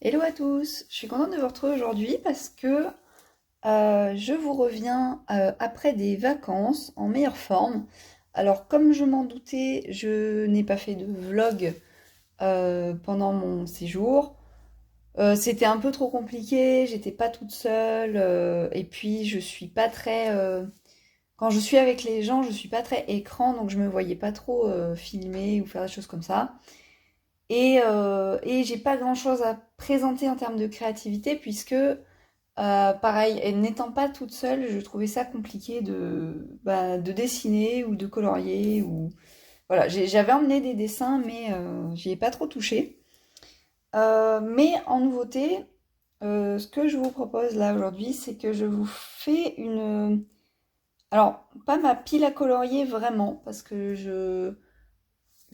Hello à tous, je suis contente de vous retrouver aujourd'hui parce que je vous reviens après des vacances en meilleure forme. Alors comme je m'en doutais, je n'ai pas fait de vlog pendant mon séjour. C'était un peu trop compliqué, j'étais pas toute seule et puis je suis pas très... quand je suis avec les gens, je suis pas très écran donc je me voyais pas trop filmer ou faire des choses comme ça. Et j'ai pas grand-chose à présenter en termes de créativité puisque, pareil, n'étant pas toute seule, je trouvais ça compliqué de dessiner ou de colorier. Voilà, j'avais emmené des dessins, mais j'y ai pas trop touché. Mais en nouveauté, ce que je vous propose là aujourd'hui, c'est que je vous fais une... Alors, pas ma pile à colorier vraiment, parce que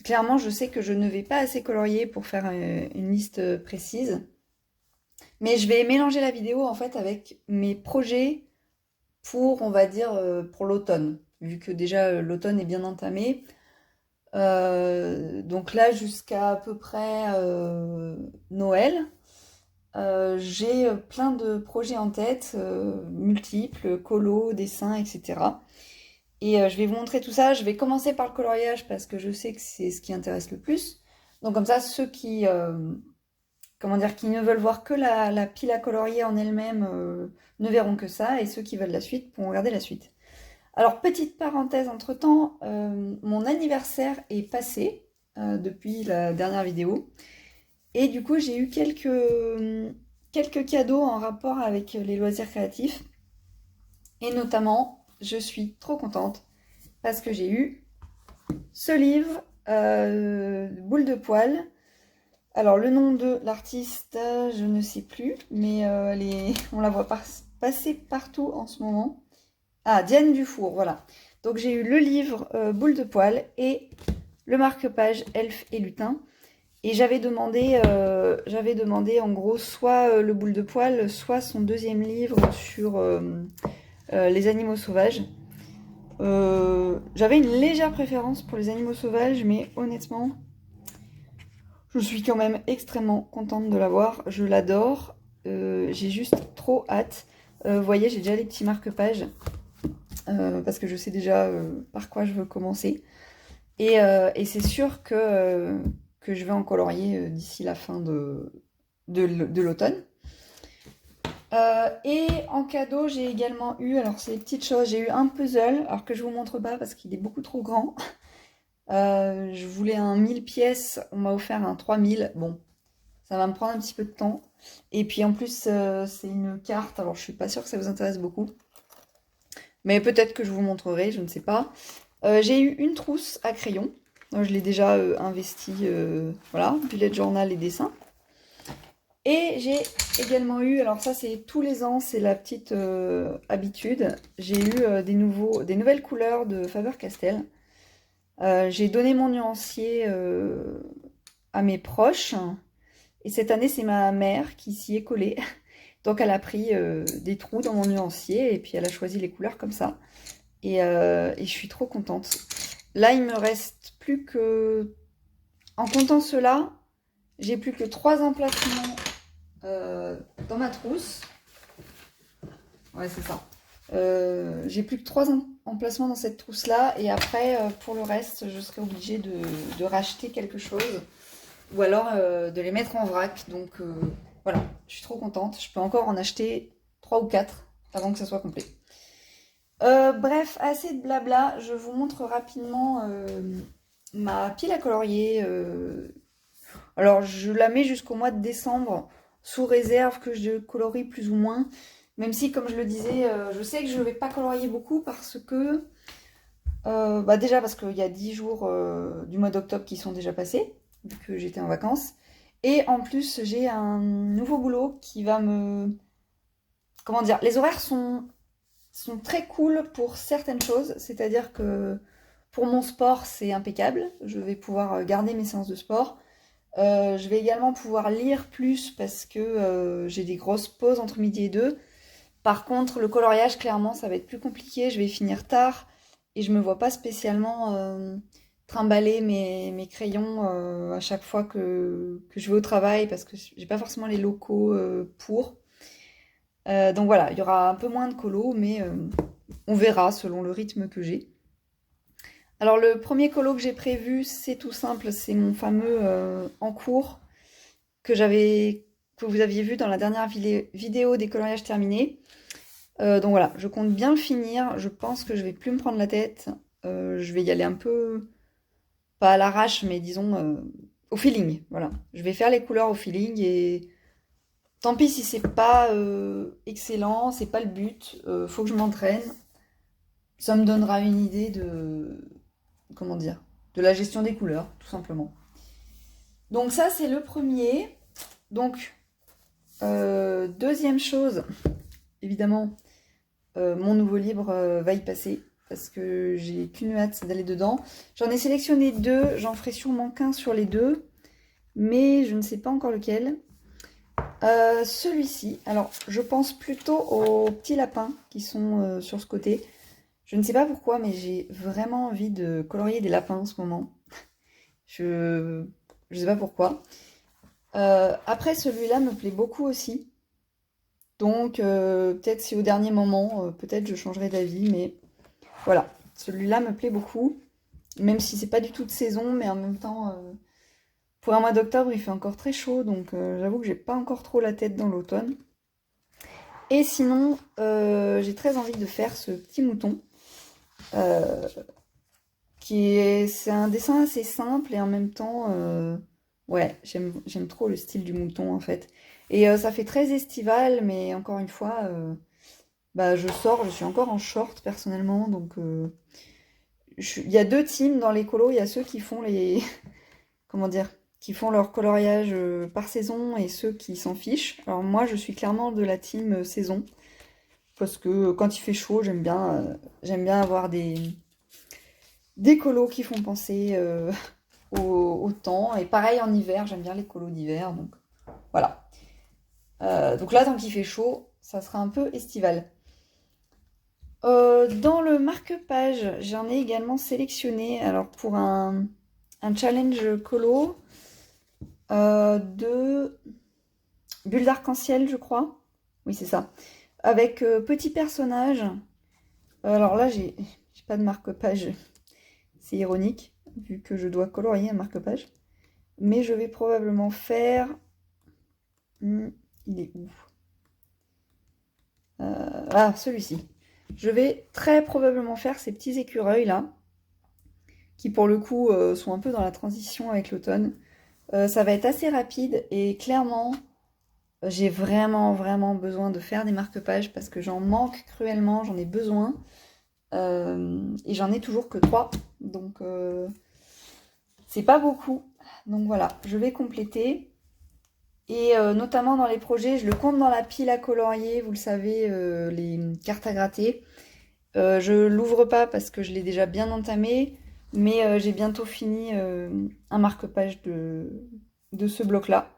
clairement, je sais que je ne vais pas assez colorier pour faire une liste précise. Mais je vais mélanger la vidéo en fait avec mes projets pour, on va dire, pour l'automne. Vu que déjà l'automne est bien entamé. Donc là, jusqu'à à peu près Noël, j'ai plein de projets en tête, multiples, colo, dessins, etc. Et je vais vous montrer tout ça. Je vais commencer par le coloriage parce que je sais que c'est ce qui intéresse le plus. Donc comme ça, ceux qui, comment dire, qui ne veulent voir que la pile à colorier en elle-même ne verront que ça, et ceux qui veulent la suite pourront regarder la suite. Alors, petite parenthèse entre-temps, mon anniversaire est passé depuis la dernière vidéo, et du coup j'ai eu quelques cadeaux en rapport avec les loisirs créatifs, et notamment, je suis trop contente parce que j'ai eu ce livre, Boule de poil. Alors, le nom de l'artiste, je ne sais plus, mais on la voit passer partout en ce moment. Ah, Diane Dufour, voilà. Donc, j'ai eu le livre Boule de poil et le marque-page Elfe et Lutin. Et j'avais demandé en gros soit le Boule de poil, soit son deuxième livre sur les animaux sauvages. J'avais une légère préférence pour les animaux sauvages, mais honnêtement, je suis quand même extrêmement contente de l'avoir, je l'adore, j'ai juste trop hâte. Vous voyez, j'ai déjà les petits marque-pages, parce que je sais déjà par quoi je veux commencer. Et c'est sûr que je vais en colorier d'ici la fin de l'automne. Et en cadeau, j'ai également eu, alors c'est des petites choses, j'ai eu un puzzle, alors que je vous montre pas parce qu'il est beaucoup trop grand. Je voulais un 1000 pièces, on m'a offert un 3000. Bon, ça va me prendre un petit peu de temps. Et puis en plus, c'est une carte, alors je suis pas sûre que ça vous intéresse beaucoup. Mais peut-être que je vous montrerai, je ne sais pas. J'ai eu une trousse à crayon. Je l'ai déjà investie, voilà, bullet journal et dessin. Et j'ai également eu, alors ça c'est tous les ans, c'est la petite habitude, j'ai eu des nouvelles couleurs de Faber-Castell. J'ai donné mon nuancier à mes proches. Et cette année, c'est ma mère qui s'y est collée. Donc elle a pris des trous dans mon nuancier et puis elle a choisi les couleurs comme ça. Et je suis trop contente. Là, il me reste plus que... En comptant cela, j'ai plus que 3 emplacements dans ma trousse. Ouais, c'est ça. J'ai plus que 3 emplacements dans cette trousse-là. Et après, pour le reste, je serai obligée de racheter quelque chose. Ou alors de les mettre en vrac. Donc voilà, je suis trop contente. Je peux encore en acheter 3 ou 4 avant que ça soit complet. Bref, assez de blabla. Je vous montre rapidement ma pile à colorier. Alors, je la mets jusqu'au mois de décembre, sous réserve que je colorie plus ou moins. Même si, comme je le disais, je sais que je ne vais pas colorier beaucoup parce que... déjà parce qu'il y a 10 jours du mois d'octobre qui sont déjà passés, vu que j'étais en vacances. Et en plus, j'ai un nouveau boulot qui va me... Comment dire? Les horaires sont très cool pour certaines choses. C'est-à-dire que pour mon sport, c'est impeccable. Je vais pouvoir garder mes séances de sport. Je vais également pouvoir lire plus parce que j'ai des grosses pauses entre midi et 2. Par contre, le coloriage, clairement, ça va être plus compliqué. Je vais finir tard et je me vois pas spécialement trimballer mes crayons à chaque fois que je vais au travail parce que j'ai pas forcément les locaux pour. Donc voilà, il y aura un peu moins de colo, mais on verra selon le rythme que j'ai. Alors le premier colo que j'ai prévu, c'est tout simple, c'est mon fameux en cours que vous aviez vu dans la dernière vidéo des coloriages terminés. Donc voilà, je compte bien le finir. Je pense que je vais plus me prendre la tête. Je vais y aller un peu, pas à l'arrache, mais disons au feeling. Voilà, je vais faire les couleurs au feeling et tant pis si c'est pas excellent, c'est pas le but. Faut que je m'entraîne. Ça me donnera une idée de, comment dire, de la gestion des couleurs, tout simplement. Donc ça, c'est le premier. Donc, deuxième chose, évidemment, mon nouveau livre va y passer parce que j'ai qu'une hâte d'aller dedans. J'en ai sélectionné deux, j'en ferai sûrement qu'un sur les deux, mais je ne sais pas encore lequel. Celui-ci, alors je pense plutôt aux petits lapins qui sont sur ce côté. Je ne sais pas pourquoi, mais j'ai vraiment envie de colorier des lapins en ce moment. Je ne sais pas pourquoi. Après, celui-là me plaît beaucoup aussi. Donc, peut-être si au dernier moment, peut-être je changerai d'avis, mais voilà. Celui-là me plaît beaucoup, même si c'est pas du tout de saison, mais en même temps, pour un mois d'octobre, il fait encore très chaud, donc j'avoue que j'ai pas encore trop la tête dans l'automne. Et sinon, j'ai très envie de faire ce petit mouton, euh, c'est un dessin assez simple et en même temps, ouais, j'aime trop le style du mouton en fait. Et ça fait très estival, mais encore une fois, bah, je sors, je suis encore en short personnellement, donc il y a deux teams dans les colos, il y a ceux qui font les, comment dire, qui font leur coloriage par saison et ceux qui s'en fichent. Alors moi, je suis clairement de la team saison, parce que quand il fait chaud, j'aime bien avoir des colos qui font penser au temps. Et pareil en hiver, j'aime bien les colos d'hiver. Donc voilà. Donc là, tant qu'il fait chaud, ça sera un peu estival. Dans le marque-page, j'en ai également sélectionné, alors pour un challenge colo de Bulle d'arc-en-ciel, je crois. Oui, c'est ça. Avec petits personnages. Alors là, j'ai pas de marque-page. C'est ironique, vu que je dois colorier un marque-page. Mais je vais probablement faire... il est où? Ah, celui-ci. Je vais très probablement faire ces petits écureuils là, qui pour le coup sont un peu dans la transition avec l'automne. Ça va être assez rapide et clairement, j'ai vraiment besoin de faire des marque-pages parce que j'en manque cruellement, j'en ai besoin. Et j'en ai toujours que 3, donc c'est pas beaucoup. Donc voilà, je vais compléter. Et notamment dans les projets, je le compte dans la pile à colorier, vous le savez, les cartes à gratter. Je l'ouvre pas parce que je l'ai déjà bien entamé, mais j'ai bientôt fini un marque-page de ce bloc-là.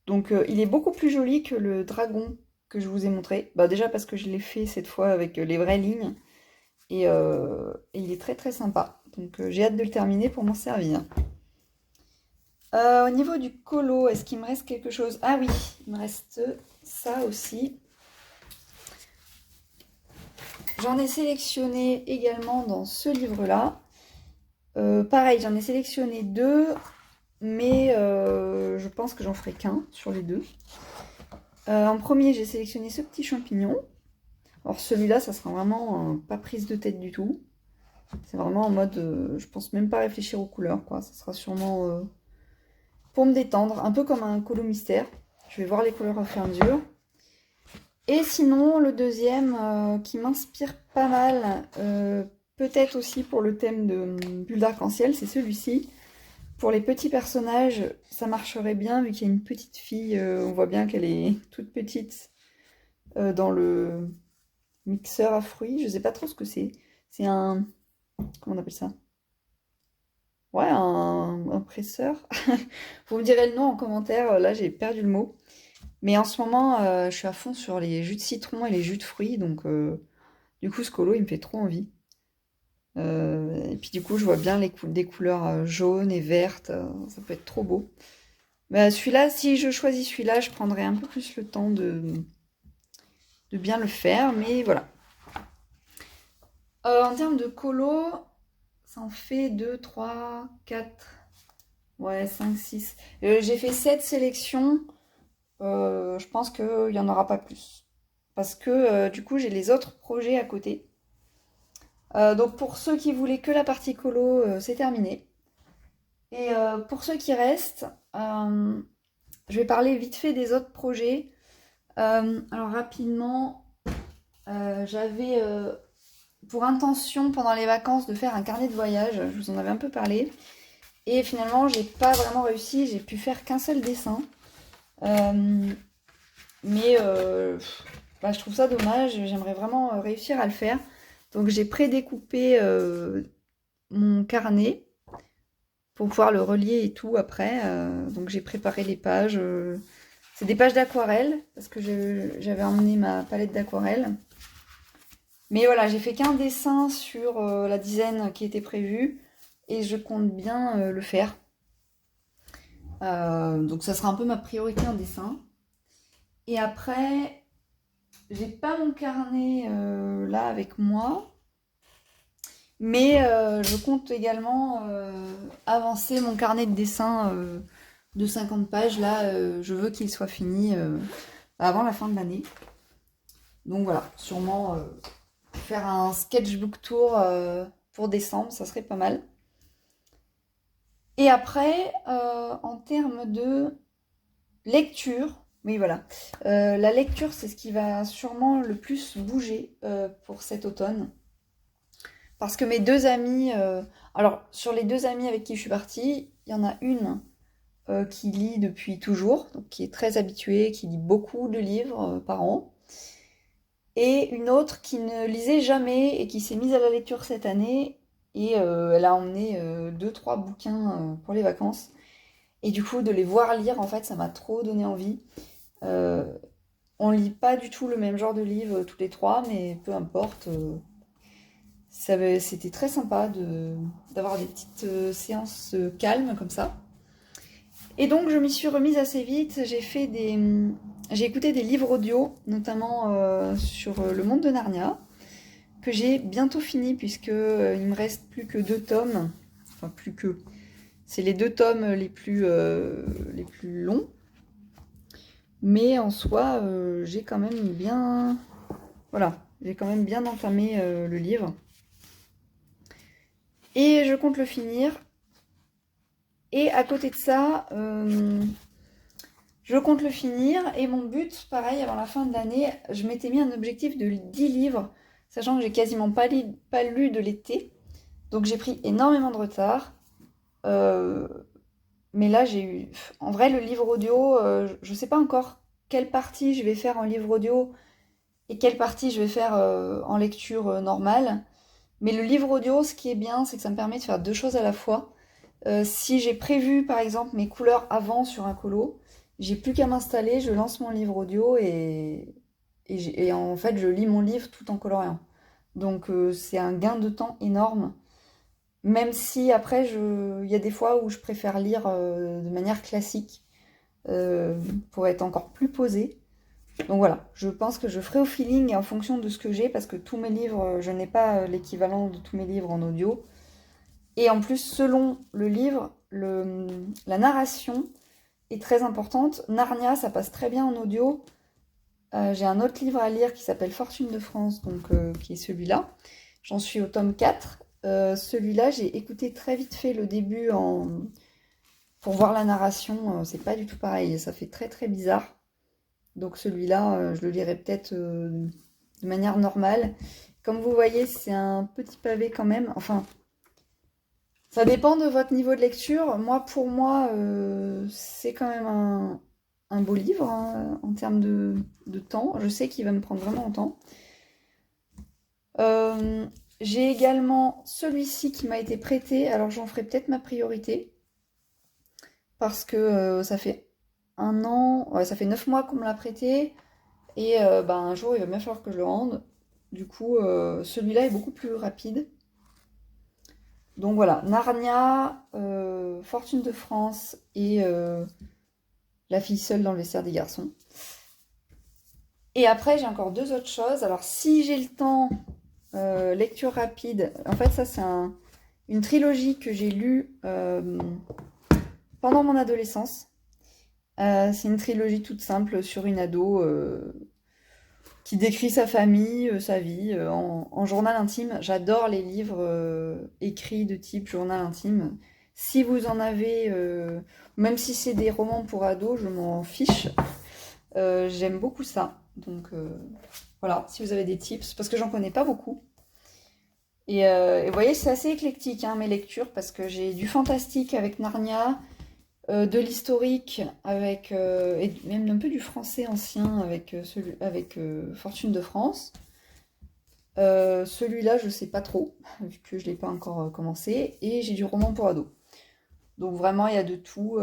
Donc il est beaucoup plus joli que le dragon que je vous ai montré. Bah, déjà parce que je l'ai fait cette fois avec les vraies lignes. Et il est très sympa. Donc j'ai hâte de le terminer pour m'en servir. Au niveau du colo, est-ce qu'il me reste quelque chose? Ah oui, il me reste ça aussi. J'en ai sélectionné également dans ce livre-là. Pareil, j'en ai sélectionné deux, mais je pense que j'en ferai qu'un sur les deux. En premier, j'ai sélectionné ce petit champignon. Alors celui-là, ça sera vraiment pas prise de tête du tout. C'est vraiment en mode, je pense même pas réfléchir aux couleurs, quoi. Ça sera sûrement pour me détendre, un peu comme un colo mystère. Je vais voir les couleurs au fur et à mesure. Et sinon, le deuxième qui m'inspire pas mal, peut-être aussi pour le thème de Bulle d'arc-en-ciel, c'est celui-ci. Pour les petits personnages, ça marcherait bien vu qu'il y a une petite fille, on voit bien qu'elle est toute petite dans le mixeur à fruits. Je sais pas trop ce que c'est. C'est un... Comment on appelle ça? Ouais, un presseur. Vous me direz le nom en commentaire, là j'ai perdu le mot. Mais en ce moment, je suis à fond sur les jus de citron et les jus de fruits, donc du coup ce colo il me fait trop envie. Et puis du coup, je vois bien des couleurs jaunes et vertes. Ça peut être trop beau. Bah, celui-là, si je choisis celui-là, je prendrai un peu plus le temps de bien le faire. Mais voilà. En termes de colo, ça en fait 2, 3, 4, ouais, 5, 6. J'ai fait 7 sélections. Je pense qu'il n'y en aura pas plus. Parce que du coup, j'ai les autres projets à côté. Donc pour ceux qui voulaient que la partie colo, c'est terminé. Et pour ceux qui restent, je vais parler vite fait des autres projets. Alors rapidement, j'avais pour intention pendant les vacances de faire un carnet de voyage. Je vous en avais un peu parlé. Et finalement, j'ai pas vraiment réussi. J'ai pu faire qu'un seul dessin. Mais bah, je trouve ça dommage. J'aimerais vraiment réussir à le faire. Donc j'ai prédécoupé mon carnet pour pouvoir le relier et tout après. Donc j'ai préparé les pages. C'est des pages d'aquarelle parce que j'avais emmené ma palette d'aquarelle. Mais voilà, j'ai fait qu'un dessin sur la dizaine qui était prévue et je compte bien le faire. Donc ça sera un peu ma priorité en dessin. Et après, j'ai pas mon carnet là avec moi. Mais je compte également avancer mon carnet de dessin de 50 pages. Là, je veux qu'il soit fini avant la fin de l'année. Donc voilà, sûrement faire un sketchbook tour pour décembre, ça serait pas mal. Et après, en termes de lecture, oui voilà, la lecture c'est ce qui va sûrement le plus bouger pour cet automne. Parce que mes deux amies, alors sur les deux amies avec qui je suis partie, il y en a une qui lit depuis toujours, donc qui est très habituée, qui lit beaucoup de livres par an, et une autre qui ne lisait jamais et qui s'est mise à la lecture cette année, et elle a emmené deux, trois bouquins pour les vacances. Et du coup, de les voir lire, en fait, ça m'a trop donné envie. Euh, on lit pas du tout le même genre de livre tous les trois, mais peu importe. C'était très sympa d'avoir des petites séances calmes comme ça. Et donc je m'y suis remise assez vite. J'ai écouté des livres audio, notamment sur le monde de Narnia, que j'ai bientôt fini puisque il me reste plus que 2 tomes. Enfin plus que. C'est les 2 tomes les plus longs. Mais en soi, j'ai quand même bien. Voilà, j'ai quand même bien entamé le livre. Et je compte le finir. Et à côté de ça, je compte le finir. Et mon but, pareil, avant la fin de l'année, je m'étais mis un objectif de 10 livres, sachant que j'ai quasiment pas lu de l'été. Donc j'ai pris énormément de retard. Euh, mais là, j'ai eu... En vrai, le livre audio, je sais pas encore quelle partie je vais faire en livre audio et quelle partie je vais faire en lecture normale. Mais le livre audio, ce qui est bien, c'est que ça me permet de faire deux choses à la fois. Si j'ai prévu par exemple mes couleurs avant sur un colo, j'ai plus qu'à m'installer, je lance mon livre audio et en fait je lis mon livre tout en coloriant. Donc c'est un gain de temps énorme. Même si après il y a des fois où je préfère lire de manière classique pour être encore plus posée. Donc voilà, je pense que je ferai au feeling et en fonction de ce que j'ai parce que tous mes livres, je n'ai pas l'équivalent de tous mes livres en audio. Et en plus, selon le livre, la narration est très importante. Narnia, ça passe très bien en audio. J'ai un autre livre à lire qui s'appelle Fortune de France, donc qui est celui-là. J'en suis au tome 4. Celui-là, j'ai écouté très vite fait le début pour voir la narration. C'est pas du tout pareil, ça fait très très bizarre. Donc celui-là, je le lirai peut-être de manière normale. Comme vous voyez, c'est un petit pavé quand même. Enfin, ça dépend de votre niveau de lecture. Moi, pour moi, c'est quand même un beau livre hein, en termes de temps. Je sais qu'il va me prendre vraiment longtemps. J'ai également celui-ci qui m'a été prêté. Alors, j'en ferai peut-être ma priorité. Parce que ça fait 1 an, ouais, ça fait 9 mois qu'on me l'a prêté. Et bah, un jour, il va bien falloir que je le rende. Du coup, celui-là est beaucoup plus rapide. Donc voilà, Narnia, Fortune de France et La fille seule dans le vestiaire des garçons. Et après, j'ai encore deux autres choses. Alors, si j'ai le temps, lecture rapide. En fait, ça, c'est une trilogie que j'ai lue pendant mon adolescence. C'est une trilogie toute simple sur une ado qui décrit sa famille, sa vie en journal intime. J'adore les livres écrits de type journal intime. Si vous en avez, même si c'est des romans pour ados, je m'en fiche. J'aime beaucoup ça. Donc voilà, si vous avez des tips, parce que j'en connais pas beaucoup. Et vous voyez, c'est assez éclectique hein, mes lectures, parce que j'ai du fantastique avec Narnia, de l'historique avec et même un peu du français ancien avec Fortune de France. Celui-là, je sais pas trop, vu que je l'ai pas encore commencé, et j'ai du roman pour ados. Donc vraiment, il y a de tout.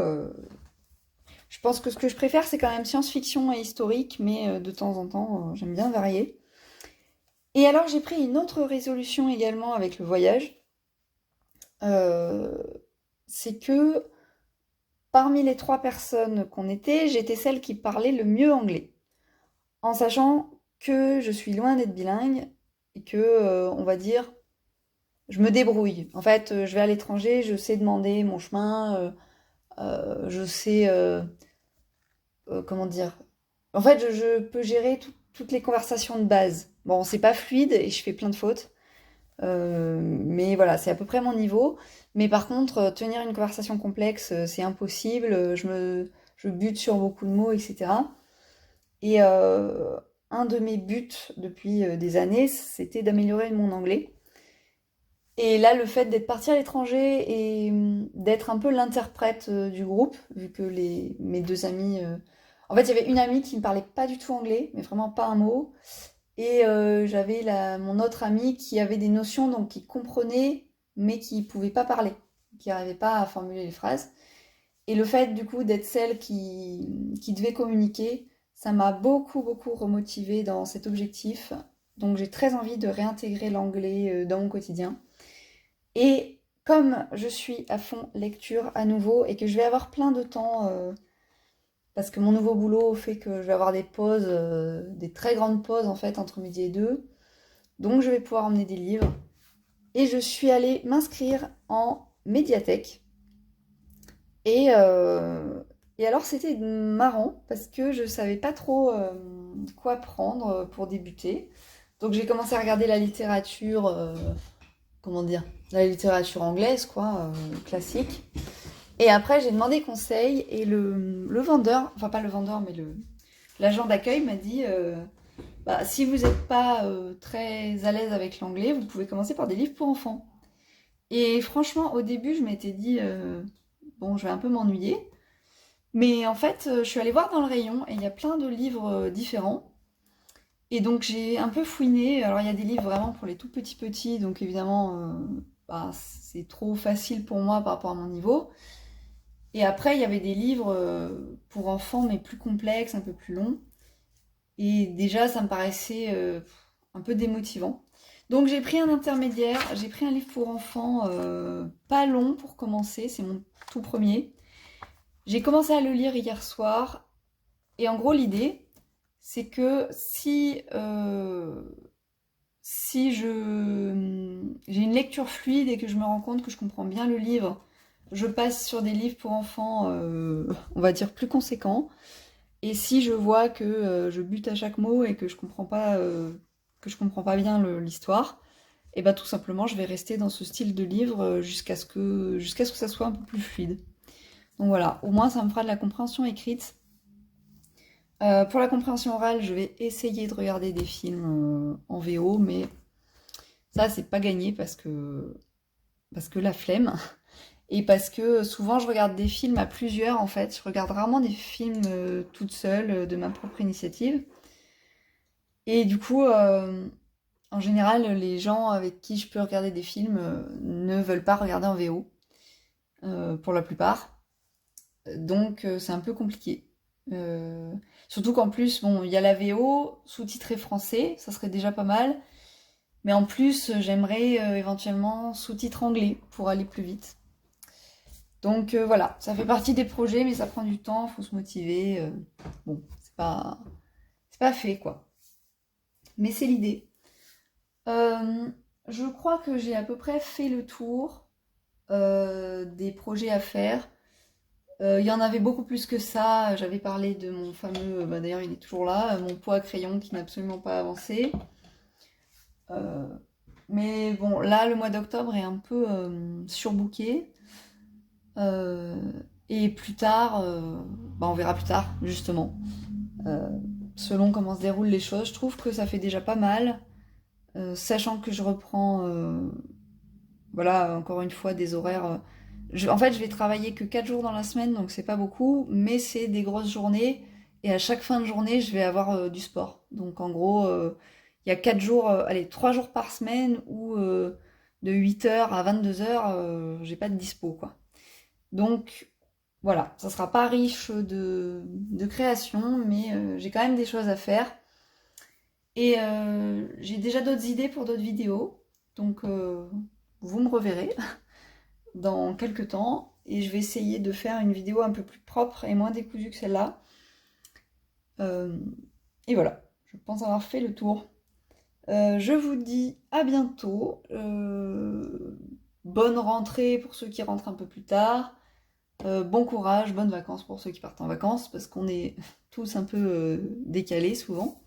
Je pense que ce que je préfère, c'est quand même science-fiction et historique, mais de temps en temps, j'aime bien varier. Et alors, j'ai pris une autre résolution également avec le voyage. Euh, c'est que parmi les trois personnes qu'on était, j'étais celle qui parlait le mieux anglais. En sachant que je suis loin d'être bilingue et que, on va dire, je me débrouille. En fait, je vais à l'étranger, je sais demander mon chemin, je sais, comment dire. En fait, je peux gérer toutes les conversations de base. Bon, c'est pas fluide et je fais plein de fautes. Mais voilà, c'est à peu près mon niveau. Mais par contre, tenir une conversation complexe, c'est impossible. Je bute sur beaucoup de mots, etc. Et un de mes buts depuis des années, c'était d'améliorer mon anglais. Et là, le fait d'être partie à l'étranger et d'être un peu l'interprète du groupe, vu que mes deux amis... En fait, il y avait une amie qui ne parlait pas du tout anglais, mais vraiment pas un mot. Et j'avais mon autre amie qui avait des notions, donc qui comprenait, mais qui pouvait pas parler, qui n'arrivait pas à formuler les phrases. Et le fait du coup d'être celle qui devait communiquer, ça m'a beaucoup beaucoup remotivée dans cet objectif. Donc j'ai très envie de réintégrer l'anglais dans mon quotidien. Et comme je suis à fond lecture à nouveau et que je vais avoir plein de temps, parce que mon nouveau boulot fait que je vais avoir des pauses, des très grandes pauses en fait entre midi et deux, donc je vais pouvoir emmener des livres. Et je suis allée m'inscrire en médiathèque. Et, euh, et alors c'était marrant parce que je savais pas trop quoi prendre pour débuter. Donc j'ai commencé à regarder la littérature, comment dire, la littérature anglaise, quoi, classique. Et après j'ai demandé conseil et le vendeur, enfin pas le vendeur, mais l'agent d'accueil m'a dit, bah, si vous n'êtes pas très à l'aise avec l'anglais, vous pouvez commencer par des livres pour enfants. Et franchement, au début, je m'étais dit, bon, je vais un peu m'ennuyer. Mais en fait, je suis allée voir dans le rayon et il y a plein de livres différents. Et donc j'ai un peu fouiné. Alors il y a des livres vraiment pour les tout petits petits, donc évidemment, bah, c'est trop facile pour moi par rapport à mon niveau. Et après, il y avait des livres pour enfants, mais plus complexes, un peu plus longs. Et déjà, ça me paraissait un peu démotivant. Donc j'ai pris un intermédiaire, j'ai pris un livre pour enfants pas long pour commencer, c'est mon tout premier. J'ai commencé à le lire hier soir, et en gros l'idée, c'est que si j'ai une lecture fluide et que je me rends compte que je comprends bien le livre, je passe sur des livres pour enfants, on va dire, plus conséquents. Et si je vois que je bute à chaque mot et que je comprends pas bien l'histoire, et ben tout simplement je vais rester dans ce style de livre jusqu'à ce que ça soit un peu plus fluide. Donc voilà, au moins ça me fera de la compréhension écrite. Pour la compréhension orale, je vais essayer de regarder des films en VO, mais ça c'est pas gagné parce que la flemme. Et parce que souvent je regarde des films à plusieurs en fait. Je regarde rarement des films toute seule, de ma propre initiative. Et du coup, en général, les gens avec qui je peux regarder des films ne veulent pas regarder en VO, pour la plupart. Donc c'est un peu compliqué. Euh, Surtout qu'en plus, bon, il y a la VO sous-titrée français, ça serait déjà pas mal. Mais en plus, j'aimerais éventuellement sous-titres anglais pour aller plus vite. Donc voilà, ça fait partie des projets, mais ça prend du temps, faut se motiver. Bon, c'est pas fait quoi. Mais c'est l'idée. Euh, je crois que j'ai à peu près fait le tour des projets à faire. Il y en avait beaucoup plus que ça. J'avais parlé de mon fameux, bah, d'ailleurs il est toujours là, mon pot à crayon qui n'a absolument pas avancé. Euh, mais bon, là le mois d'octobre est un peu surbooké. Euh, et plus tard, bah, on verra plus tard justement. Euh, Selon comment se déroulent les choses, je trouve que ça fait déjà pas mal. Sachant que je reprends, voilà, encore une fois, des horaires. En fait, je vais travailler que 4 jours dans la semaine, donc c'est pas beaucoup, mais c'est des grosses journées. Et à chaque fin de journée, je vais avoir du sport. Donc en gros, il y a 4 jours, allez, 3 jours par semaine où de 8h à 22h, j'ai pas de dispo, quoi. Donc voilà, ça sera pas riche de création, mais j'ai quand même des choses à faire. Et j'ai déjà d'autres idées pour d'autres vidéos. Donc vous me reverrez dans quelques temps. Et je vais essayer de faire une vidéo un peu plus propre et moins décousue que celle-là. Euh, et voilà, je pense avoir fait le tour. Je vous dis à bientôt. Bonne rentrée pour ceux qui rentrent un peu plus tard. Bon courage, bonnes vacances pour ceux qui partent en vacances, parce qu'on est tous un peu décalés souvent.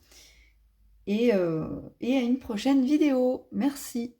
Et à une prochaine vidéo. Merci.